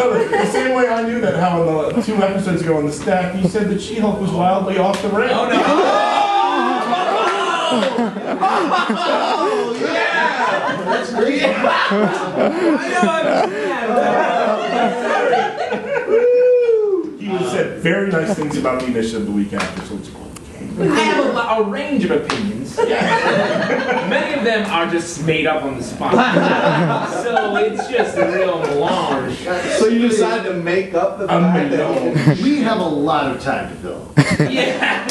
No, the same way I knew that, how in the 2 episodes ago on the stack, you said that She-Hulk was wildly off the rails. Oh, no! Oh, yeah! That's great. I know, He said very nice things about the initiative the week after, so it's cool. I have a range of opinions. Many of them are just made up on the spot. So it's just a real melange. So you decided to make up the fact that we have a lot of time to fill. Yeah.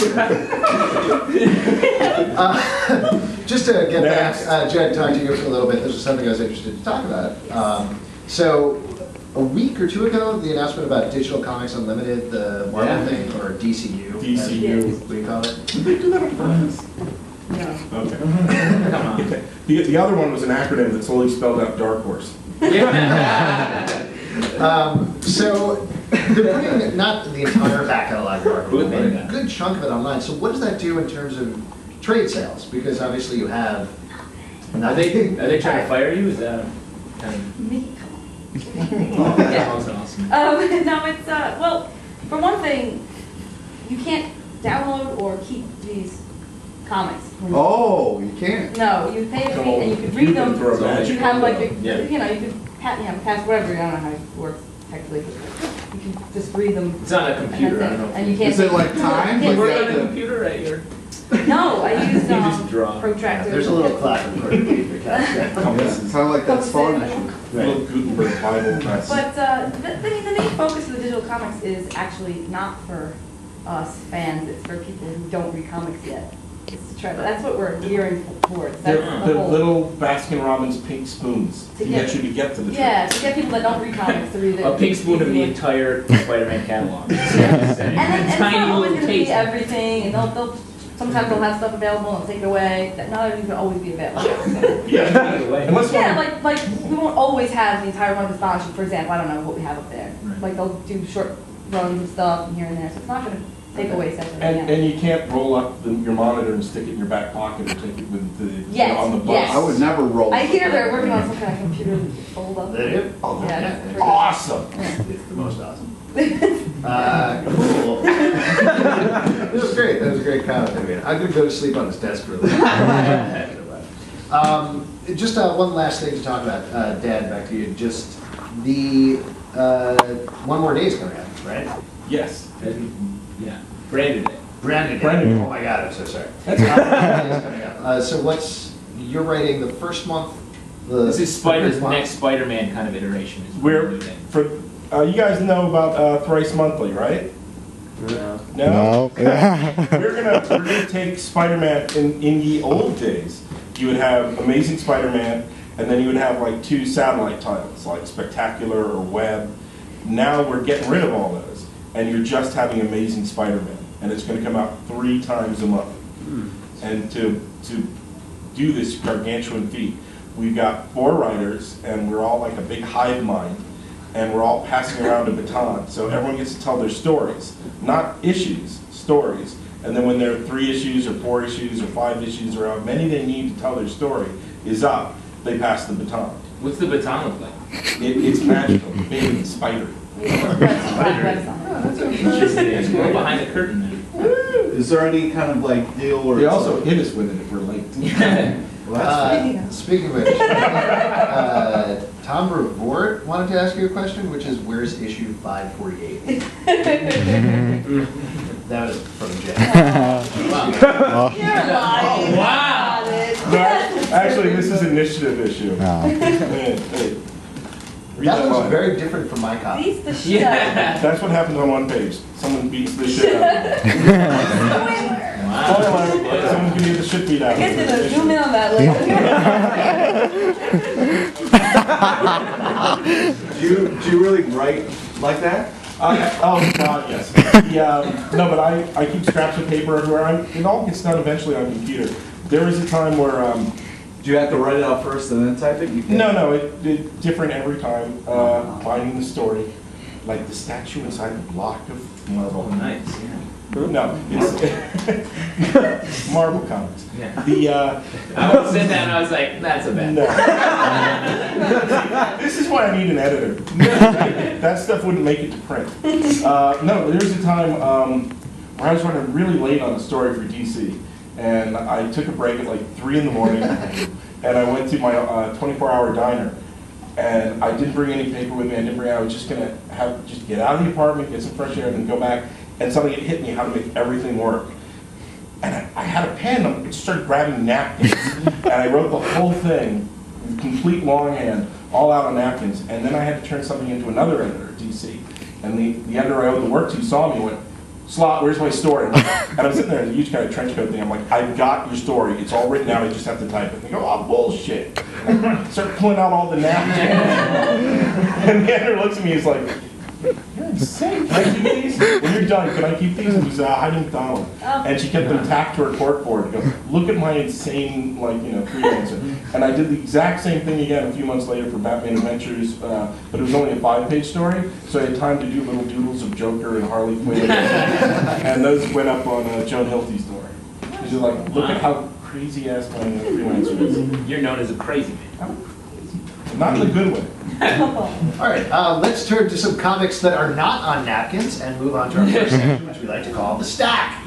Just to get back, Jed, talk to you for a little bit. This is something I was interested to talk about. So a week or 2 ago, the announcement about Digital Comics Unlimited, the Marvel thing, or DCU. DCU. What do you call it? Did they do that on purpose? No. Okay. The other one was an acronym that slowly spelled out Dark Horse. So they're putting not the entire back catalog of Marvel, but a good chunk of it online. So what does that do in terms of trade sales? Because obviously you have. Are they trying to fire you? Is that kind of... Yeah. Awesome. No, it's well, for one thing, you can't download or keep these comics. Oh, you can't. No, you pay a fee and you could read them. Throw magic You have like on your, you know, you could pass whatever. I don't know how it works technically, but you can just read them. It's on a computer. I don't know. And you can't. Is it like time? You You work can't on a computer at your... No, I use just draw. protractor. There's a little clap in front of you for It's kind of like that Spawn issue. Little Gutenberg Bible press. But the main focus of the digital comics is actually not for us fans. It's for people who don't read comics yet. It's to try. That's what we're gearing towards. That's The whole. little Baskin-Robbins pink spoons to get you to get to the Yeah, to get people that don't read comics to read it. A pink spoon of the entire Spider-Man catalog. And it's Tiny not always little going to be taste. everything, and they'll sometimes they'll have stuff available and they'll take it away. That not everything will always be available. Unless Yeah, like we won't always have the entire run of astonishing. For example, I don't know what we have up there. Like they'll do short runs of stuff and here and there, so it's not going to take away separate. And you can't roll up your monitor and stick it in your back pocket or take it with on the bus. Yes. I would never roll. I hear they're working on some kind of computer fold up. They do? Oh, yeah. Awesome. It's the most awesome. Cool. This was great. That was a great comment. I mean, I'm going to go to sleep on this desk for a little bit. Just one last thing to talk about. Dad, back to you. Just the One More Day is coming up, right? Yes. Yeah. Branded it. Branded. Branded. Oh my God, I'm so sorry. That's coming up. So you're writing the first month? This is Spider's next Spider-Man kind of iteration. You guys know about Thrice Monthly, right? No. No? We're gonna take Spider-Man in ye old days. You would have Amazing Spider-Man, and then you would have like 2 satellite titles, like Spectacular or Web. Now we're getting rid of all those, and you're just having Amazing Spider-Man, and it's gonna come out 3 times a month. And to do this gargantuan feat, we've got 4 writers, and we're all like a big hive mind. And we're all passing around a baton, so everyone gets to tell their stories, not issues, stories. And then when there are 3 issues or 4 issues or 5 issues or however many they need to tell their story is up, they pass the baton. What's the baton look like? It's magical, big and spidery. That's interesting. We're behind the curtain then. Is there any kind of like deal or? They also hit us with it if we're late. Speaking of which, Tom Revort wanted to ask you a question, which is, where's issue 548? That was from Jay. You're lying. Wow. No, actually, this is initiative issue. That was very different from my copy. Beats the shit out of it. That's what happens on one page. Someone beats the shit out of it. Spoiler, someone's gonna get the shit beat out of I guess it. gonna zoom in on that later. Do you really write like that? Oh God, yes. No, but I keep scraps of paper everywhere. It all gets done eventually on computer. There was a time where Do you have to write it out first and then type it? You can. no, it different every time. Finding the story. like the statue inside the block of marble. Oh, nice. Yeah. No, it's Marvel comics. Yeah. I said that and I was like, that's a bad. No. This is why I need an editor. That stuff wouldn't make it to print. No, there was a time where I was running really late on a story for DC, and I took a break at like 3 in the morning, and I went to my 24-hour diner. And I didn't bring any paper with me. I was just gonna just get out of the apartment, get some fresh air, and then go back. And something hit me how to make everything work. And I had a pen. I just started grabbing napkins, and I wrote the whole thing, complete longhand, all out on napkins. And then I had to turn something into another editor at DC. And the editor I owed the work to saw me and went, "Slott, where's my story?" And I'm sitting there in a huge kind of trench coat thing. I'm like, "I've got your story. It's all written out. I just have to type it." And they go, "Oh, bullshit." And I start pulling out all the napkins. And the editor looks at me and is like, "You're insane. Can I keep these? When you're done, can I keep these?" It was Heidi McDonald. And she kept them tacked to her corkboard and go, "Look at my insane, freelancer." And I did the exact same thing again a few months later for Batman Adventures, but it was only a 5-page story, so I had time to do little doodles of Joker and Harley Quinn. And those went up on Joan Hilty's story. She's like, "Look at how crazy-ass my freelancer is." You're known as a crazy man. Not in a good way. All right, let's turn to some comics that are not on napkins and move on to our first section, which we like to call the stack.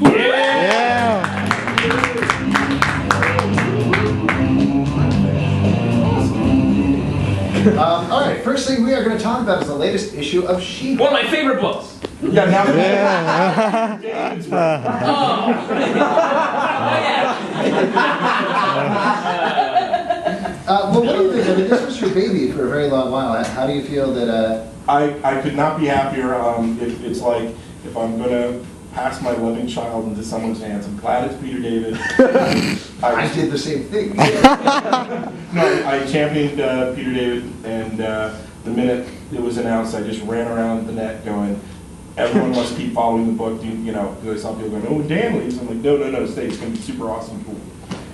All right, first thing we are going to talk about is the latest issue of She-Hulk. One of my favorite books. Yeah, now Oh. Well, what do you think? I mean, this was your baby for a very long while. How do you feel that... I could not be happier. It's like if I'm going to pass my loving child into someone's hands, I'm glad it's Peter David. I did the same thing. No, I championed Peter David, and the minute it was announced, I just ran around the net going, everyone must keep following the book, because I saw people going, "Oh, Dan leaves." I'm like, no, stay. It's going to be super awesome, cool.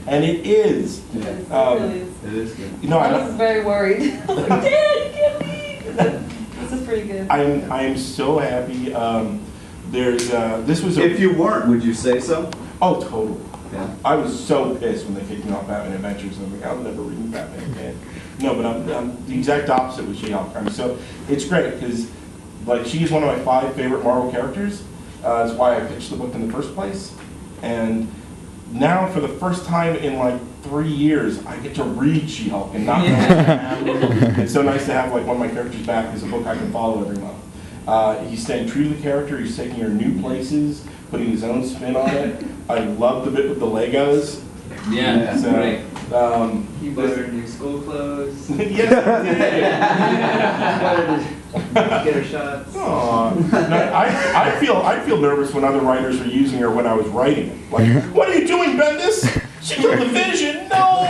And it is. It really is. It is good. I was very worried. I was like, "Dad, you can't leave." This is pretty good. I am so happy. This was If you weren't, would you say so? Oh, totally. Yeah. I was so pissed when they kicked me off Batman Adventures. I'm like, I'll never read Batman again. No, but I'm the exact opposite with She-Hulk. It's great because, she's one of my 5 favorite Marvel characters. That's why I pitched the book in the first place. And now, for the first time in 3 years, I get to read She-Hulk and not. It's so nice to have one of my characters back as a book I can follow every month. He's staying true to the character. He's taking her new places, putting his own spin on it. I love the bit with the Legos. Yeah, So, right. He wearing new school clothes. Yes, Get her shots. Aw. No, I feel nervous when other writers are using her when I was writing it. What are you doing, Bendis? She killed the Vision. No.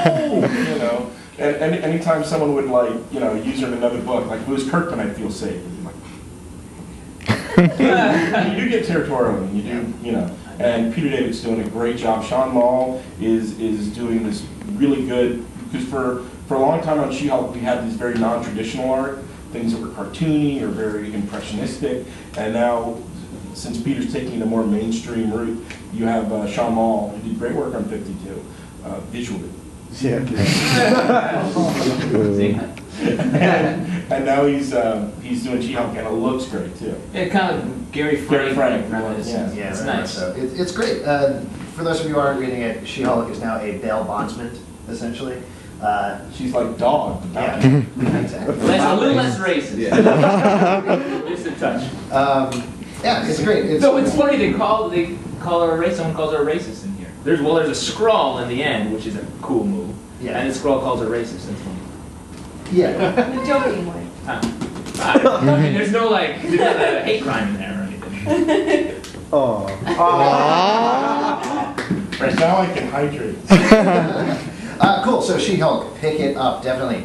And anytime someone would use her in another book, if it was Kirkman, I'd feel safe. You do get territorial, and you do, And Peter David's doing a great job. Sean Mall is doing this really good, because for a long time on She-Hulk, we had this very non-traditional art, things that were cartoony or very impressionistic, and now, since Peter's taking a more mainstream route, you have Sean Mall, who did great work on 52, visually. Yeah. And now he's doing She-Hulk, and it looks great too. Yeah, kind of Gary Frank reminiscence. Yeah. It's very nice. much so. It's great. For those of you who aren't reading it, She-Hulk is now a bail bondsman, essentially. She's like Dog. Yeah, exactly. A little less racist. Yeah. Just a touch. Yeah, it's great. So it's funny they call her a racist. Someone calls her a racist in here. There's a scroll in the end, which is a cool move. Yeah. And the scroll calls her racist. That's funny. Yeah. In a joking way. There's no there's not a hate crime in there or anything. Right now I can hydrate. Cool. So She-Hulk, pick it up definitely.